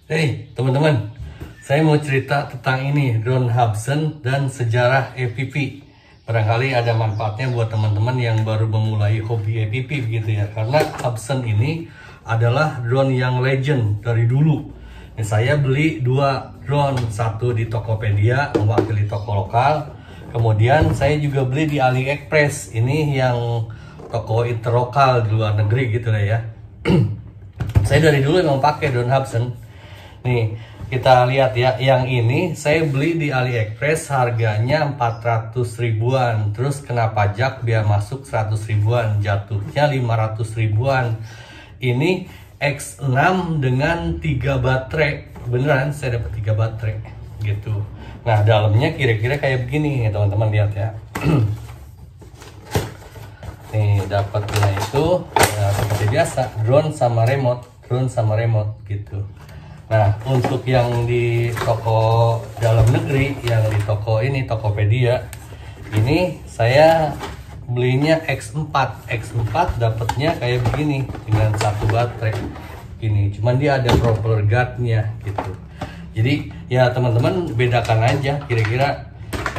Hey teman-teman, saya mau cerita tentang ini drone Hubsan dan sejarah FPV. Barangkali ada manfaatnya buat teman-teman yang baru memulai hobi FPV begitu ya. Karena Hubsan ini adalah drone yang legend dari dulu. Saya beli dua drone, satu di Tokopedia mewakili toko lokal. Kemudian saya juga beli di AliExpress, ini yang toko interlokal di luar negeri gitu lah ya. Saya dari dulu emang pakai drone Hubsan. Nih, kita lihat ya, yang ini saya beli di AliExpress harganya 400 ribuan. Terus kena pajak biaya masuk 100 ribuan, jatuhnya 500 ribuan. Ini X6 dengan 3 baterai. Beneran saya dapat 3 baterai gitu. Nah, dalamnya kira-kira kayak begini ya teman-teman, lihat ya. Nih, dapatnya itu ya, seperti biasa, drone sama remote gitu. Nah, untuk yang di toko dalam negeri, yang di toko ini, Tokopedia, ini saya belinya X4 dapatnya kayak begini dengan satu baterai ini. Cuman dia ada proper guardnya gitu. Jadi ya teman-teman bedakan aja kira-kira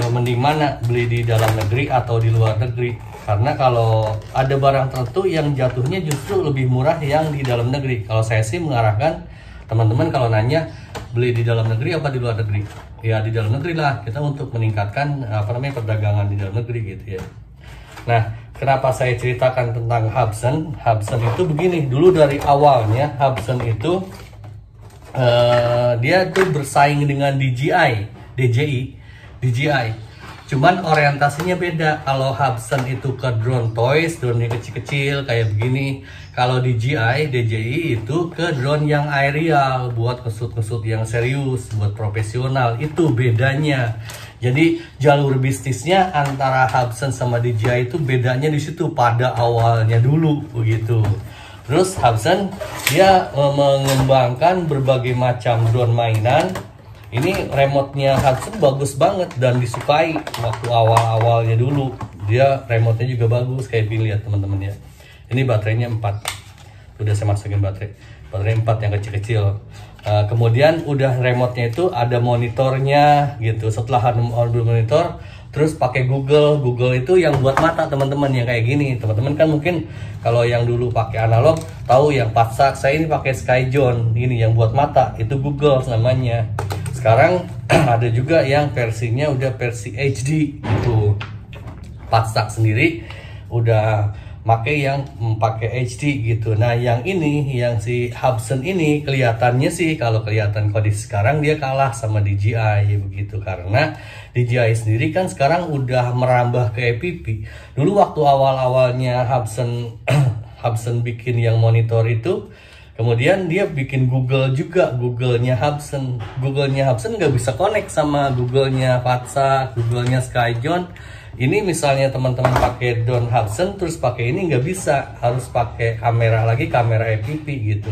mending mana, beli di dalam negeri atau di luar negeri. Karena kalau ada barang tertentu yang jatuhnya justru lebih murah yang di dalam negeri. Kalau saya sih mengarahkan teman-teman kalau nanya beli di dalam negeri apa di luar negeri, ya di dalam negeri lah, kita untuk meningkatkan perdagangan di dalam negeri gitu ya. Nah, kenapa saya ceritakan tentang Hubsan itu begini. Dulu dari awalnya Hubsan itu dia tuh bersaing dengan DJI. Cuman orientasinya beda. Kalau Hubsan itu ke drone toys, drone yang kecil-kecil kayak begini. Kalau DJI itu ke drone yang aerial, buat kesut-kesut yang serius, buat profesional. Itu bedanya. Jadi jalur bisnisnya antara Hubsan sama DJI itu bedanya di situ pada awalnya dulu begitu. Terus Hubsan dia mengembangkan berbagai macam drone mainan. Ini remote-nya Hubsan bagus banget dan disukai waktu awal-awalnya dulu. Dia remote-nya juga bagus kayak gini, lihat teman-teman ya. Ini baterainya 4. Udah saya masukin baterai 4 yang kecil-kecil. Kemudian udah remote-nya itu ada monitornya gitu. Setelah ada monitor, terus pakai Google itu yang buat mata teman-teman, yang kayak gini. Teman-teman kan mungkin kalau yang dulu pakai analog tahu yang Patsak. Saya ini pakai Skyzone, ini yang buat mata, itu Google namanya. Sekarang ada juga yang versinya udah versi HD gitu. Patsak sendiri udah pakai yang pakai HD gitu. Nah, yang ini, yang si Hubsan ini kelihatannya sih, kalau kelihatan kondisi sekarang dia kalah sama DJI begitu. Karena DJI sendiri kan sekarang udah merambah ke FPV. Dulu waktu awal-awalnya Hubsan bikin yang monitor itu, kemudian dia bikin Google juga, Google-nya Hubsan nggak bisa connect sama Google-nya Patsak, Google-nya Skyzone. Ini misalnya teman-teman pakai drone Hubsan terus pakai ini nggak bisa, harus pakai kamera lagi, kamera FPV gitu.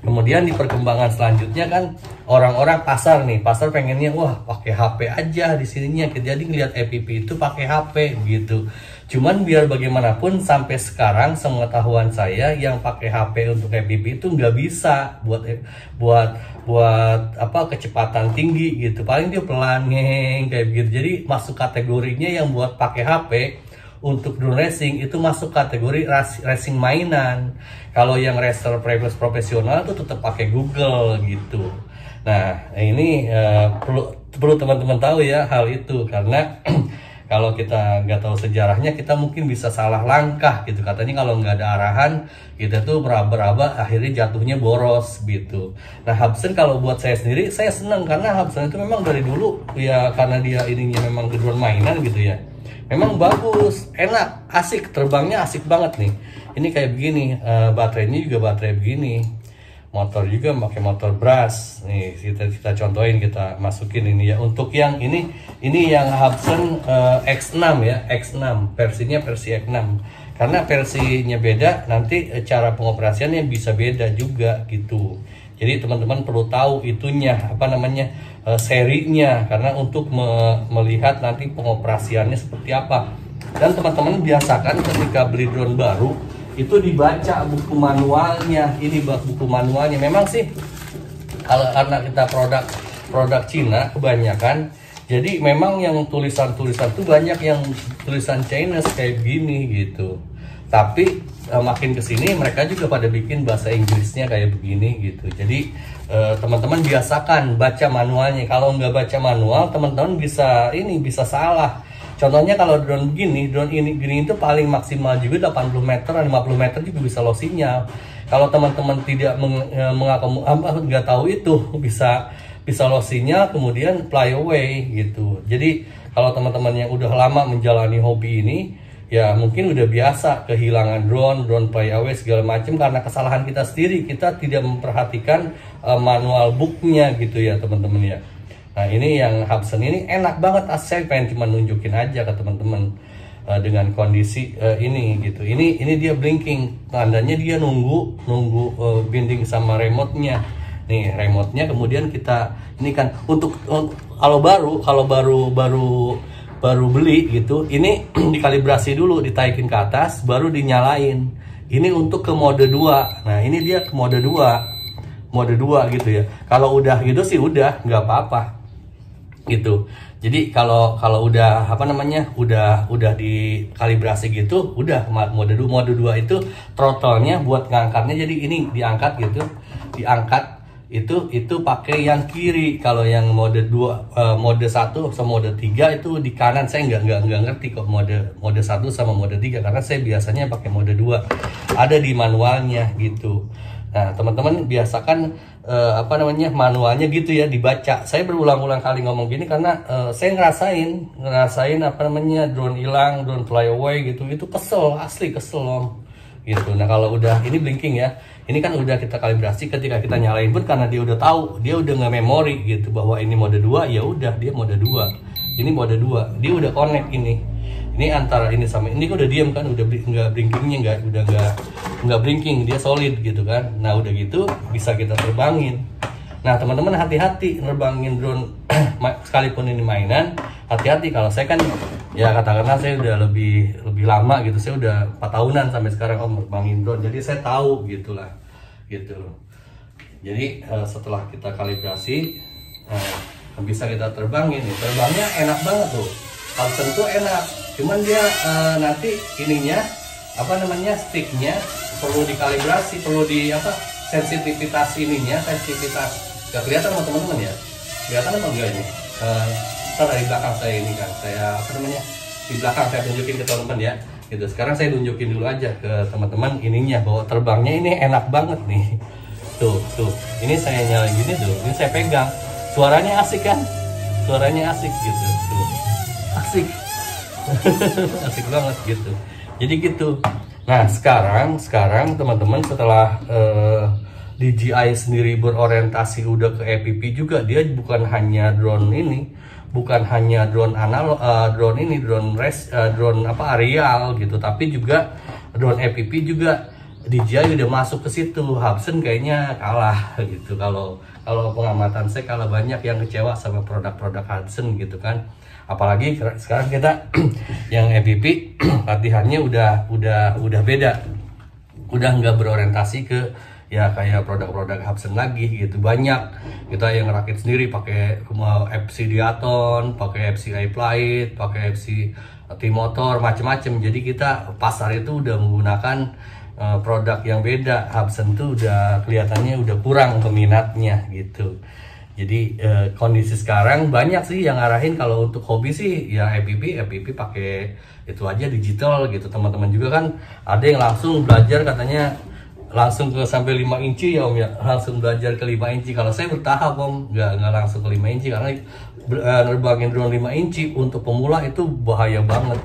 Kemudian di perkembangan selanjutnya kan orang-orang pasar pengennya wah pakai HP aja di sininya, jadi ngelihat FPV itu pakai HP gitu. Cuman biar bagaimanapun sampai sekarang sepengetahuan saya yang pakai HP untuk FPV itu nggak bisa buat kecepatan tinggi gitu. Paling dia pelan kayak begitu. Jadi masuk kategorinya yang buat pakai HP untuk drone racing itu masuk kategori racing mainan. Kalau yang racer profesional itu tetap pakai Google gitu. Nah, ini perlu teman-teman tahu ya hal itu, karena kalau kita nggak tahu sejarahnya, kita mungkin bisa salah langkah gitu. Katanya kalau nggak ada arahan, kita tuh meraba-raba, akhirnya jatuhnya boros gitu. Nah, Hubsan kalau buat saya sendiri, saya senang karena Hubsan itu memang dari dulu ya, karena dia ininya memang drone mainan gitu ya. Memang bagus, enak, asik, terbangnya asik banget nih. Ini kayak begini, baterainya juga baterai begini. Motor juga pakai motor brush. Nih kita contohin, kita masukin ini ya. Untuk yang ini yang Hubsan X6 ya, X6 versinya versi X6. Karena versinya beda, nanti cara pengoperasiannya bisa beda juga gitu. Jadi teman-teman perlu tahu itunya serinya, karena untuk melihat nanti pengoperasiannya seperti apa. Dan teman-teman biasakan ketika beli drone baru itu dibaca buku manualnya. Ini buku manualnya. Memang sih Kalau karena kita produk Cina kebanyakan, jadi memang yang tulisan-tulisan tuh banyak yang tulisan Chinese kayak gini gitu. Tapi makin kesini mereka juga pada bikin bahasa Inggrisnya kayak begini gitu. Jadi teman-teman biasakan baca manualnya. Kalau nggak baca manual, teman-teman bisa salah. Contohnya kalau drone gini itu paling maksimal juga 80 meter, 50 meter juga bisa low sinyal. Kalau teman-teman tidak nggak tahu itu bisa low sinyal, kemudian fly away gitu. Jadi kalau teman-teman yang udah lama menjalani hobi ini, ya mungkin udah biasa kehilangan drone fly away segala macam karena kesalahan kita sendiri. Kita tidak memperhatikan manual booknya gitu ya teman-teman ya. Nah ini yang Hubsan ini enak banget, saya pengen cuma nunjukin aja ke teman-teman dengan kondisi ini gitu. Ini dia blinking, tandanya dia nunggu binding sama remote-nya. Nih remote-nya, kemudian kita ini kan untuk kalau baru beli gitu, ini dikalibrasi dulu, ditaikin ke atas, baru dinyalain. Ini untuk ke mode 2. Nah ini dia ke mode 2 gitu ya. Kalau udah gitu sih udah nggak apa-apa gitu. Jadi kalau udah udah dikalibrasi gitu, udah mode 2 itu throttle-nya buat ngangkatnya, jadi ini diangkat gitu, itu pakai yang kiri. Kalau yang mode 2 mode 1 sama mode 3 itu di kanan. Saya nggak ngerti kok mode 1 sama mode 3 karena saya biasanya pakai mode 2, ada di manualnya gitu. Nah teman-teman biasakan manualnya gitu ya, dibaca. Saya berulang-ulang kali ngomong gini karena saya ngerasain drone hilang, drone fly away gitu, itu asli kesel om gitu. Nah kalau udah ini blinking ya, ini kan udah kita kalibrasi, ketika kita nyalain pun karena dia udah tahu, dia udah nggak memori gitu bahwa ini mode 2, ya udah dia mode 2, ini mode 2, dia udah connect ini antara ini sama ini udah diem kan, udah nggak blinkingnya, nggak blinking, dia solid gitu kan. Nah udah gitu bisa kita terbangin. Nah teman-teman hati-hati nerbangin drone sekalipun ini mainan, hati-hati. Kalau saya kan ya katakanlah saya udah lebih lama gitu, saya udah 4 tahunan sampai sekarang nerbangin drone, jadi saya tahu gitulah gitu. Jadi setelah kita kalibrasi bisa kita terbangin. Terbangnya enak banget tuh, Hubsan tuh enak, cuman dia nanti ininya sticknya perlu dikalibrasi, perlu sensitivitas sensitivitas. Gak kelihatan sama teman-teman ya, kelihatan apa enggak ini? Ntar dari belakang saya ini kan, di belakang saya tunjukin ke teman-teman ya gitu. Sekarang saya tunjukin dulu aja ke teman-teman ininya, bahwa terbangnya ini enak banget nih. Tuh ini saya nyalain gini tuh, ini saya pegang, suaranya asik kan, asik gitu tuh, asik asik banget gitu. Jadi gitu. Nah sekarang teman-teman setelah DJI sendiri berorientasi udah ke EPP juga, dia bukan hanya drone ini, bukan hanya drone analog, drone aerial gitu, tapi juga drone EPP juga DJI udah masuk ke situ. Hubsan kayaknya kalah gitu. Kalau pengamatan saya kalah, banyak yang kecewa sama produk-produk Hubsan gitu kan. Apalagi sekarang kita yang EPP latihannya udah beda, udah nggak berorientasi ke ya kayak produk-produk Hubsan lagi gitu. Banyak kita yang ngerakit sendiri pakai FC Diaton, pakai FC iFlight, pakai FC T-Motor, macem-macem. Jadi kita pasar itu udah menggunakan produk yang beda. Hubsan tuh udah kelihatannya udah kurang peminatnya gitu. Jadi kondisi sekarang banyak sih yang ngarahin kalau untuk hobi sih ya EPP pakai itu aja digital gitu. Teman-teman juga kan ada yang langsung belajar, katanya langsung ke sampai 5 inci ya om ya, langsung belajar ke 5 inci. Kalau saya bertahap om, nggak langsung ke 5 inci karena nerbangin drone 5 inci untuk pemula itu bahaya banget.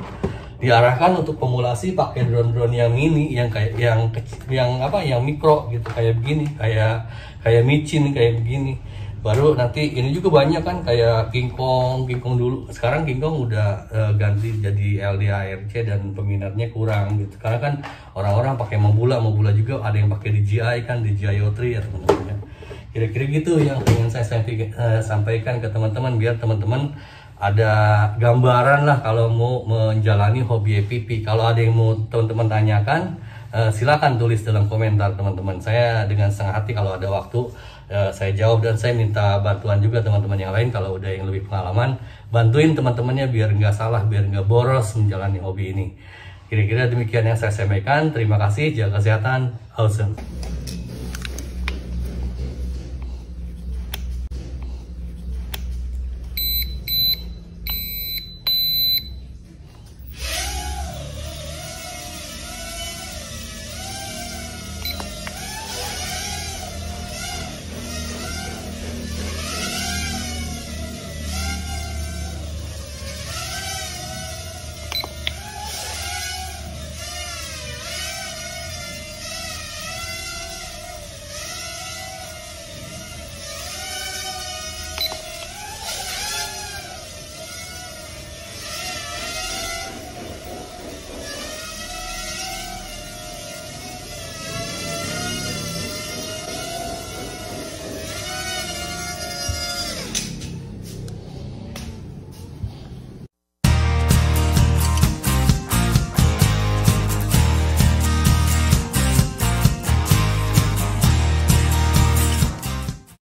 Diarahkan untuk pemula sih pakai drone yang mini, yang kayak yang mikro gitu, kayak begini, kayak micin kayak begini. Baru nanti ini juga banyak kan kayak King Kong dulu. Sekarang King Kong udah ganti jadi LDARC dan peminatnya kurang gitu. Karena kan orang-orang pakai Mobula juga, ada yang pakai DJI kan, DJI O3 ya teman-teman. Kira-kira gitu yang ingin saya sampaikan ke teman-teman, biar teman-teman ada gambaran lah kalau mau menjalani hobi EPP. Kalau ada yang mau teman-teman tanyakan, silakan tulis dalam komentar teman-teman. Saya dengan senang hati kalau ada waktu saya jawab, dan saya minta bantuan juga teman-teman yang lain kalau udah yang lebih pengalaman, bantuin teman-temannya biar nggak salah, biar nggak boros menjalani hobi ini. Kira-kira demikian yang saya sampaikan. Terima kasih, jaga kesehatan, awesome.